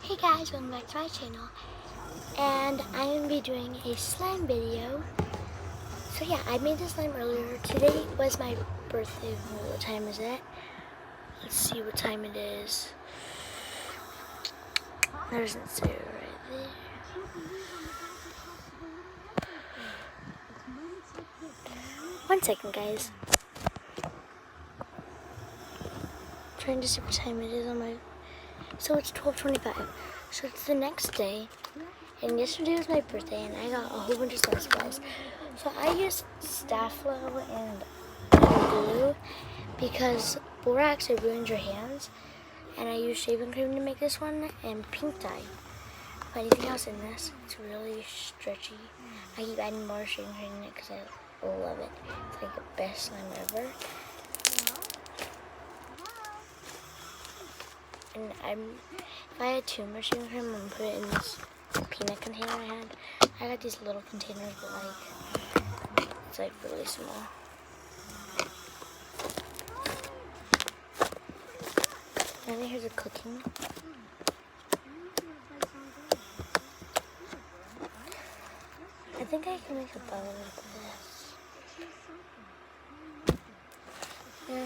Hey guys, welcome back to my channel, and I'm going to be doing a slime video. So yeah, I made this slime earlier. Today was my birthday. What time is it? Let's see what time it is. There doesn't say it right there. One second, guys. Trying to see what time it is on my... So it's 12:25. So it's the next day. And yesterday was my birthday, and I got a whole bunch of slime supplies. So I used Staflo and glue because borax, it ruins your hands. And I used shaving cream to make this one, and pink dye. But anything else in this, it's really stretchy. I keep adding more shaving cream in it because I love it. It's like the best slime ever. And if I had too much shaving cream, I'm going to put it in this peanut container I had. I got these little containers, but like, it's like really small. And then here's the cooking. I think I can make a bowl with this. Yeah,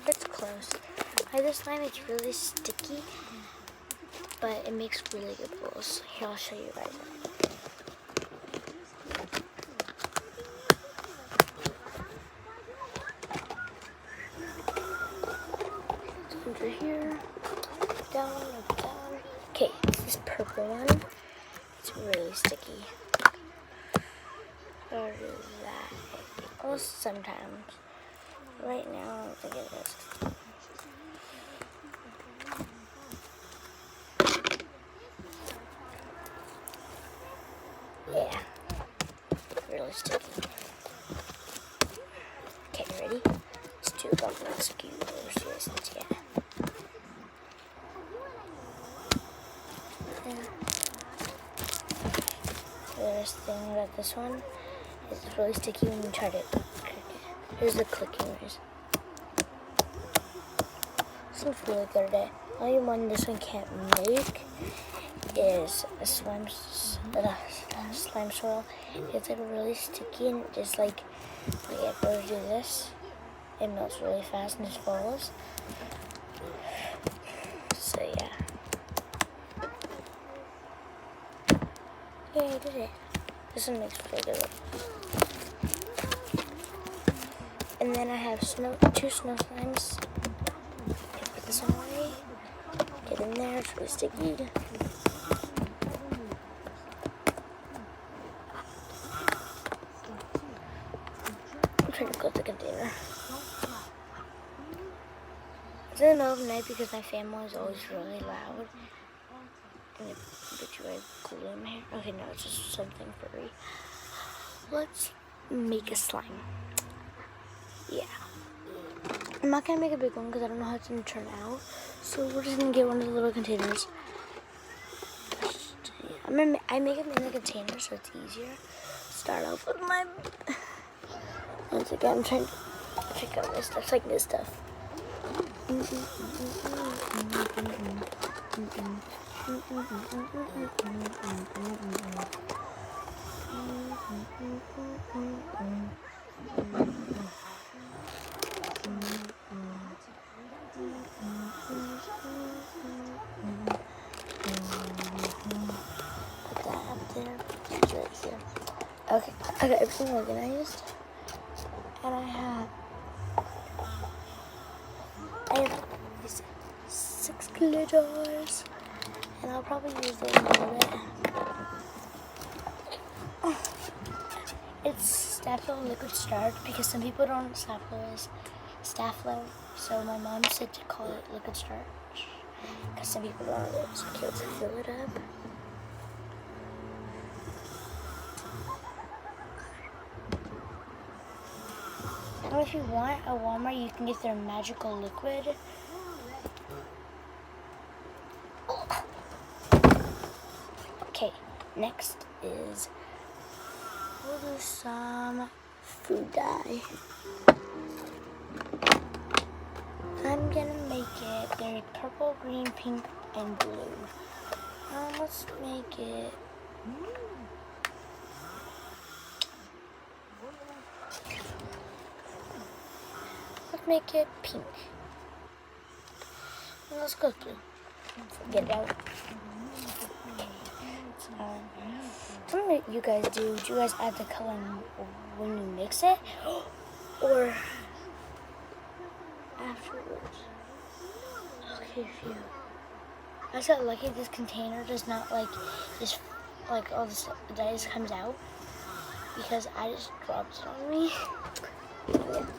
it's close. Like this slime, it's really sticky, but it makes really good bowls. Here, I'll show you guys that. So under here, down, up, down. Okay, this purple one, it's really sticky. Or that. Well, sometimes. Right now, I don't think it is. Yeah, really sticky. Okay, ready? Let's do government skewers. Yeah. There's the thing about this one. It's really sticky when you try to click it. Here's the clicking noise. This one's really good at it. Only one this one can't make is a slime swirl. It's like really sticky and it just like when I go to do this, it melts really fast and just falls. So yeah. Yeah, I did it. This one makes really good. And then I have two snow slimes. Okay, put this one away. Get in there, it's really sticky. I'm trying to close the container. It's in the middle of the night because my family is always really loud. And I bet you I glue in my hair. Okay, no, it's just something furry. Let's make a slime. Yeah. I'm not gonna make a big one because I don't know how it's gonna turn out. So we're just gonna get one of the little containers. I make them in the container so it's easier. Start off with my... Once again, I'm trying to pick up my stuff, like this stuff. Put that up there, right here. Okay, I got everything organized. And I have these 6 glitters. And I'll probably use those a little bit. It's Staflo liquid starch because some people don't know Staflo is Staflo. So my mom said to call it liquid starch because some people don't know it. So okay, let's fill it up. And if you want a Walmart, you can get their magical liquid. Okay, next is we'll do some food dye. I'm gonna make it. There's purple, green, pink, and blue. Let's make it pink. And let's go with blue. Forget about it. Something that you guys do you guys add the color when you mix it? Or afterwards? Okay, phew. I got lucky this container does not just all this that just comes out because I just dropped it on me.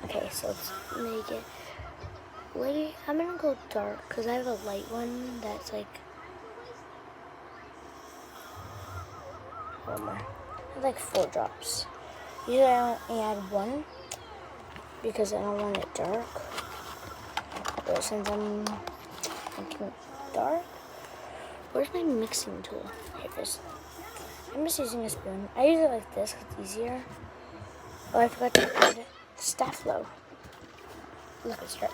Okay, so let's make it. Wait, I'm gonna go dark because I have a light one that's like. One more. I have like 4 drops. Usually I only add 1 because I don't want it dark. But since I'm making it dark, where's my mixing tool? Here it is. I'm just using a spoon. I use it like this because it's easier. Oh, I forgot to add staff low. Look at starch.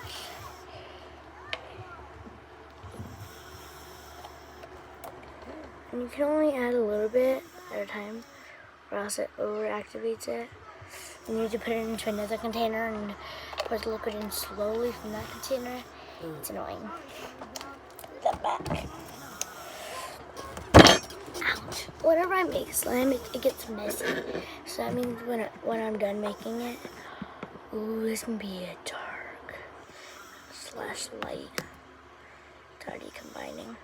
And you can only add a little bit at a time, or else it overactivates it. You need to put it into another container and put the liquid in slowly from that container. It's annoying. That back. Ouch. Whenever I make slime, it gets messy. So that means when I'm done making it, ooh, it's gonna be a dark / light. It's already combining.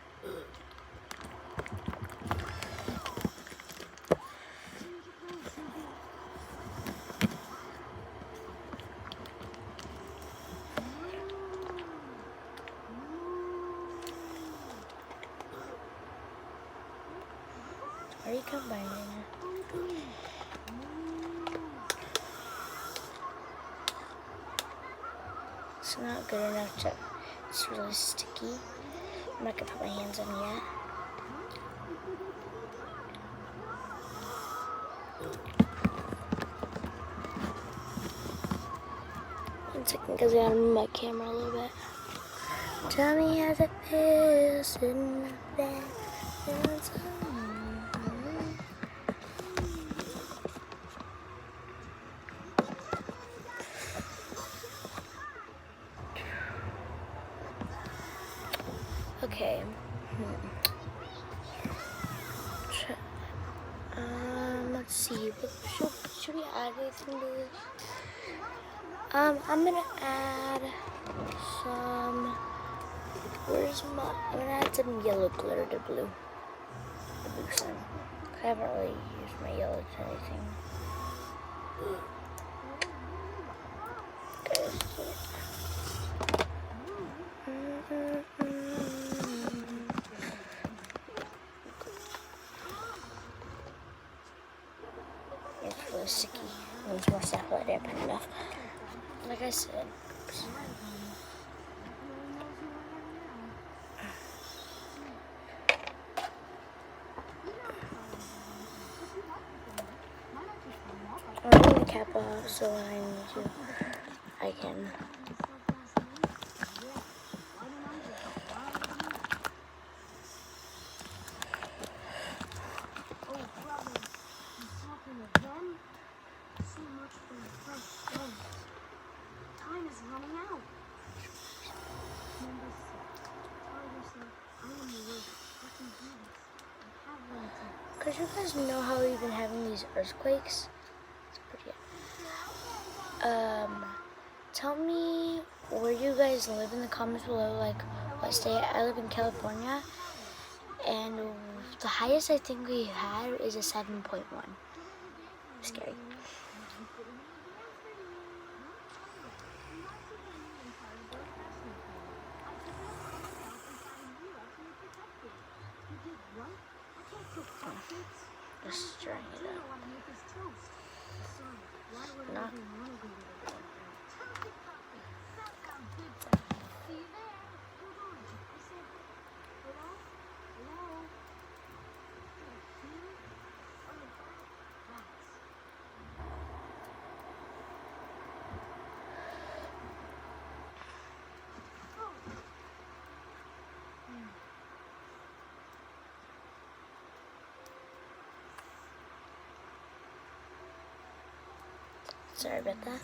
Already combining. It's not good enough to. It's really sticky. I'm not gonna put my hands on yet. One second, because I gotta move my camera a little bit. Tell me how it feels sitting there. Okay. Let's see. Should we add anything to this? I'm gonna add some. I'm gonna add some yellow glitter to blue. The blue slime. I haven't really used my yellow to anything. Okay, it's really sticky. It needs more stuff, but I didn't put enough. Like I said. Oops. I'm taking the cap off so when I need to, I can. Because you guys know how we've been having these earthquakes? It's pretty. Tell me where you guys live in the comments below, like what state. I live in California, and the highest I think we had is a 7.1. Scary. Just stirring it up. Not. Sorry about that.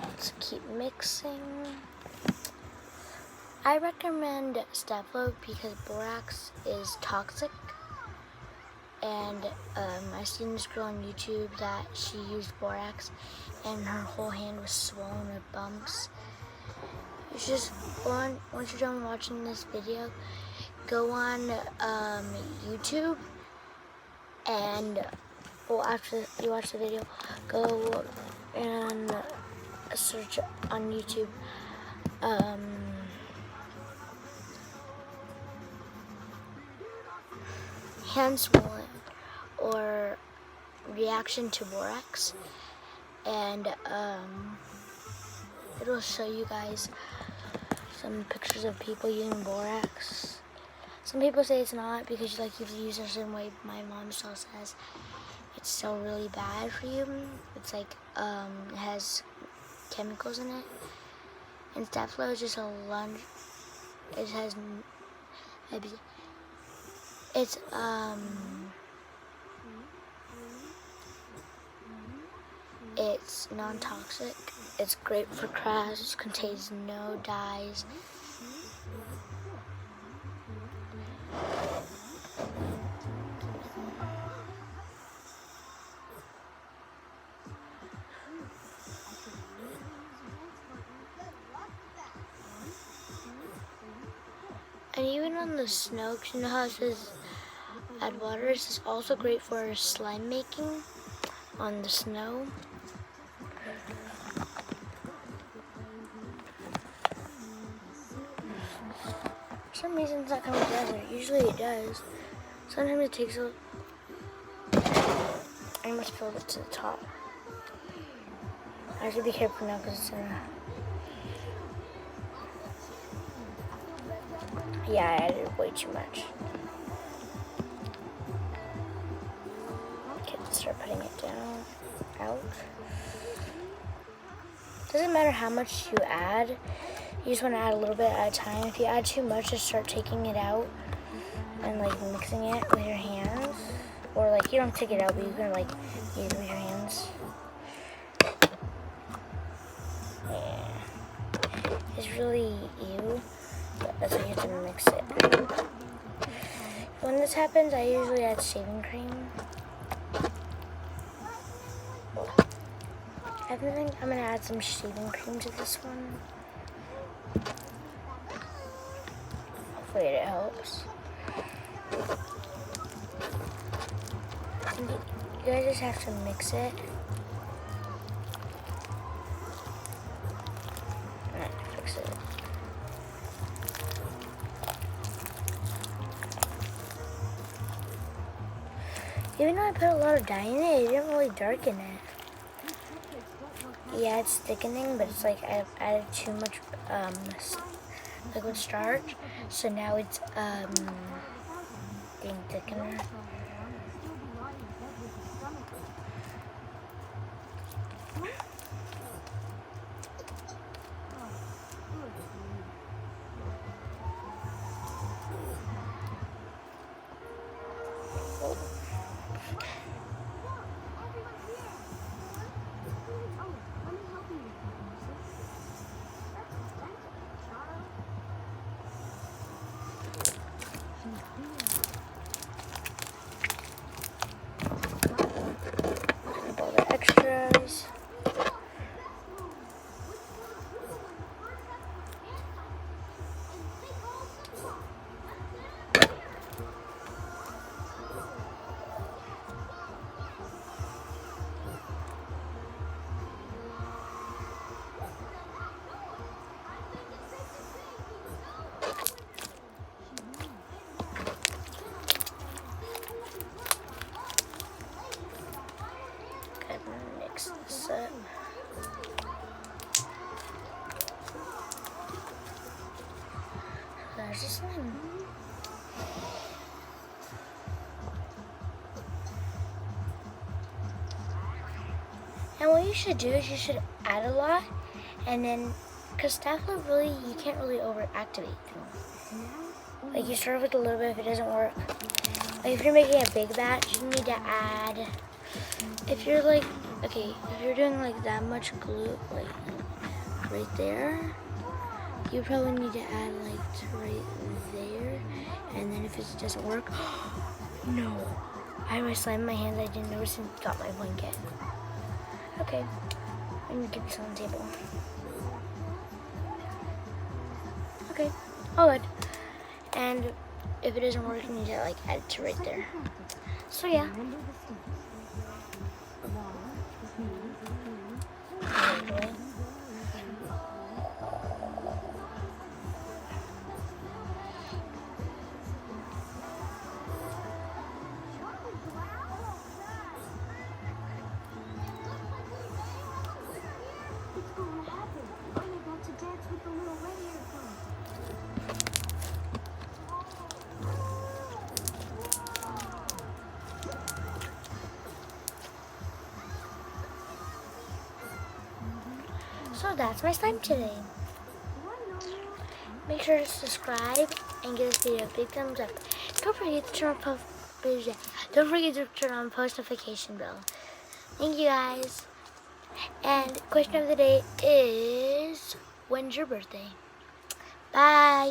Let's keep mixing. I recommend Staplo because borax is toxic. And I seen this girl on YouTube that she used borax and her whole hand was swollen with bumps. You should just go on, once you're done watching this video, go on YouTube and, well, after you watch the video, go and search on YouTube hand swollen or reaction to borax, and it'll show you guys some pictures of people using borax. Some people say it's not because you have to use it a certain way. My mom still says it's still really bad for you. It's like it has chemicals in it, and Staplo is just a lunch. It has it's non-toxic. It's great for crafts. Contains no dyes. And even on the snow, because you know how it says add water, this is also great for slime making on the snow. For some reason it's not coming together. Usually it does. Sometimes it takes a... I must fill it to the top. I have to be careful now because it's in a... Yeah, I added way too much. Okay, let's start putting it down, out. Doesn't matter how much you add. You just want to add a little bit at a time. If you add too much, just start taking it out and like mixing it with your hands. Or like, you don't take it out, but you can like use it with your hands. Yeah. It's really ew. That's why you have to mix it. When this happens, I usually add shaving cream. I think I'm gonna add some shaving cream to this one. Hopefully it helps. And you guys just have to mix it. Alright, fix it. Even though I put a lot of dye in it, it didn't really darken it. Yeah, it's thickening, but it's like I've added too much liquid starch, so now it's being thickener. All the extras. Mix this up. There's this one. And what you should do is you should add a lot, and then, because Staplo really, you can't really overactivate things. Like you start with a little bit if it doesn't work. Like if you're making a big batch, you need to add, if you're like, okay, if you're doing like that much glue, like right there, you probably need to add like to right there. And then if it doesn't work, no. I have my slime in my hands, I didn't notice and got my blanket. Okay, I'm gonna get this on the table. Okay, all good. And if it doesn't work, you need to like add it to right there. So yeah. So that's my slime today. Make sure to subscribe and give this video a big thumbs up. Don't forget to turn on post notification bell. Thank you guys. And question of the day is, when's your birthday? Bye.